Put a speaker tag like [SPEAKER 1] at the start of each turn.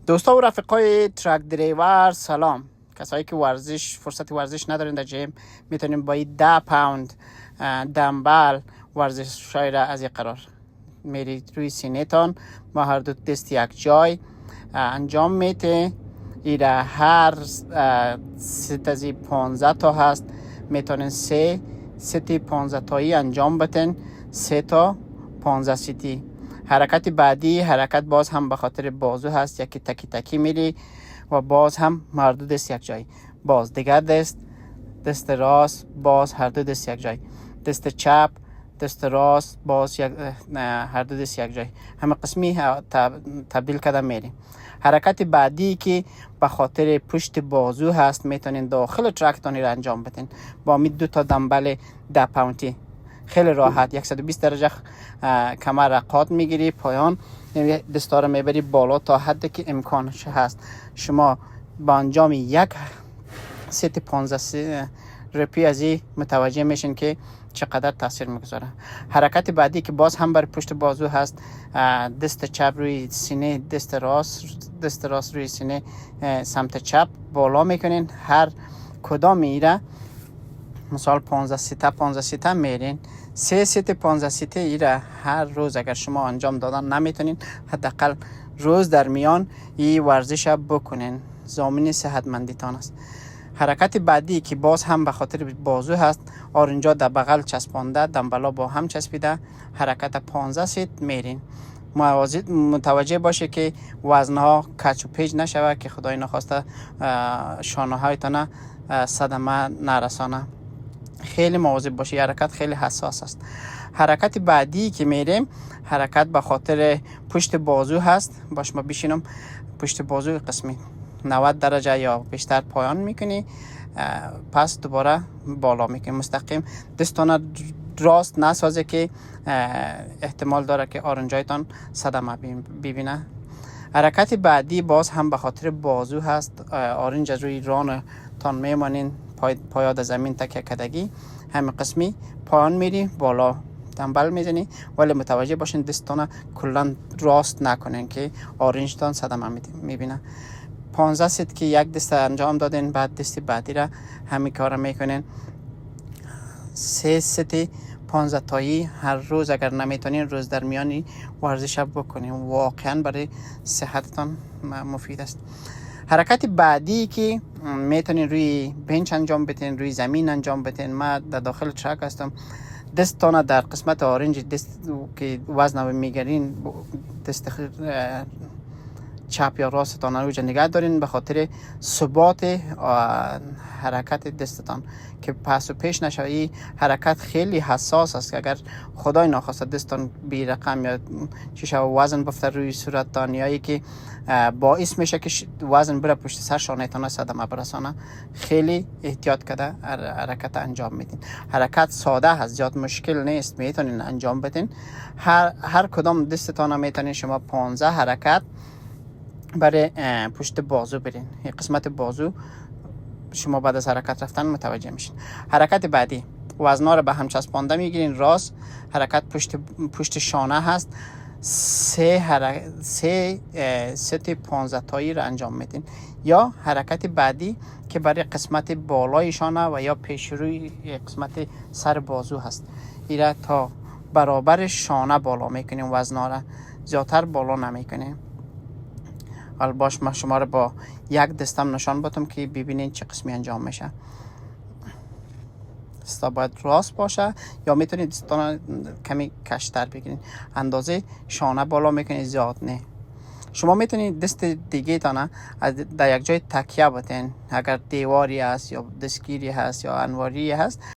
[SPEAKER 1] دوستا و رفقای ترک دریور سلام. کسایی که فرصت ورزش ندارین در جیم، میتونیم با این 10 پوند دمبل ورزش را از این قرار میرید روی سینه تان با هر دو دست یک جای انجام میته. ایره هر ست از 15 تا هست، میتونین 3 ستی 15 تایی انجام بتن، 3 تا 15 ستی. حرکت بعدی حرکت باز هم به خاطر بازو هست، یکی تکی تکی میری و باز هم هر دو دست یک جای، باز دیگر دست راست، باز هر دو دست یک جای، دست چپ دست راست، باز هر دو دست یک جای، همه قسمی تبدیل کرده میری. حرکت بعدی که به خاطر پشت بازو هست، میتونین داخل ترکتانی را انجام بدین با می 2 تا دمبل 10 پاونتی. خیلی راحت 120 درجه کمر را قاط میگیری، پایان دستا را میبری بالا تا حدی که امکانش هست. شما با انجام یک ست 15 رپی از این متوجه میشین که چقدر تاثیر میگذاره. حرکت بعدی که باز هم بر پشت بازو هست، دست چپ روی سینه، دست راست روی سینه سمت چپ بالا میکنین. هر کدام میره مثال 15 سیته میرین. 3 ست 15 سیته ایره هر روز اگر شما انجام دادن نمیتونین، حداقل روز در میان این ورزش بکنین، ضامن صحتمندیتان است. حرکت بعدی که باز هم به خاطر بازو هست، آرنجا در بغل چسبانده، دمبلا با هم چسبیده، حرکت 15 ست میرین. متوجه باشه که وزنها کچ و پیچ نشوه که خدای نخواسته شانه هایتان صدمه نرسانه. خیلی مواظب باشی، حرکت خیلی حساس است. حرکت بعدی که میریم حرکت به خاطر پشت بازو هست. باش ما بشینم پشت بازو قسمی 90 درجه یا بیشتر پایان میکنی، پس دوباره بالا میکنی مستقیم. دستانه راست نسازه که احتمال داره که آرنجایتان صدمه ببینه. حرکت بعدی باز هم به خاطر بازو هست. آرنج از روی ران تان میمانین، پایاد زمین تکیه کدگی، همه قسمی پایان میری بالا دنبل میزنی، ولی متوجه باشین دستانه کلان راست نکنین که آرنجتان صدمه میبینه. 15 ست که یک دست انجام دادین، بعد دست بعدی را همین کار میکنین. 3 ست 15 تایی هر روز اگر نمیتونین روز در میانی ورزش بکنین، واقعا برای صحتتان مفید است. حرکت بعدی که میتونین روی بنچ انجام بدین، روی زمین انجام بدین. ما در داخل ترک هستم، دستانه در قسمت آرنج دست که وزن میگیرین، دست چپ یا راستتان رو نگه دارین به خاطر ثبات حرکت دستتان که پس و پیش نشه. حرکت خیلی حساس است که اگر خدای ناخواسته دستتان بی رقم یا چیشه وزن بفته روی صورتتان، یا که باعث میشه که وزن بره پشت سر شانهتان صدمه برسانه، خیلی احتیاط کرده حرکت انجام میدین. حرکت ساده هست، زیاد مشکل نیست، میتونین انجام بدین. هر کدام دستتان میتونین شما 15 حرکت برای پشت بازو برین. این قسمت بازو شما بعد از حرکت رفتن متوجه میشین. حرکت بعدی وزنا رو به هم چسبانده میگیرین، راست حرکت پشت شانه هست. 3 ست 15 تایی رو انجام میدین. یا حرکت بعدی که برای قسمت بالای شانه و یا پیش روی قسمت سر بازو هست، ایره تا برابر شانه بالا میکنین، وزنا رو زیادتر بالا نمیکنین. حالا باش ما شما رو با یک دستم نشان بدم که ببینین چه قسمی انجام میشه. دستا باید راست باشه، یا میتونید دستان کمی کشتر بگیرین، اندازه شانه بالا میکنید، زیاد نه. شما میتونید دست دیگه تانه در یک جای تکیه بتین، اگر دیواری هست یا دستگیری هست یا انواری هست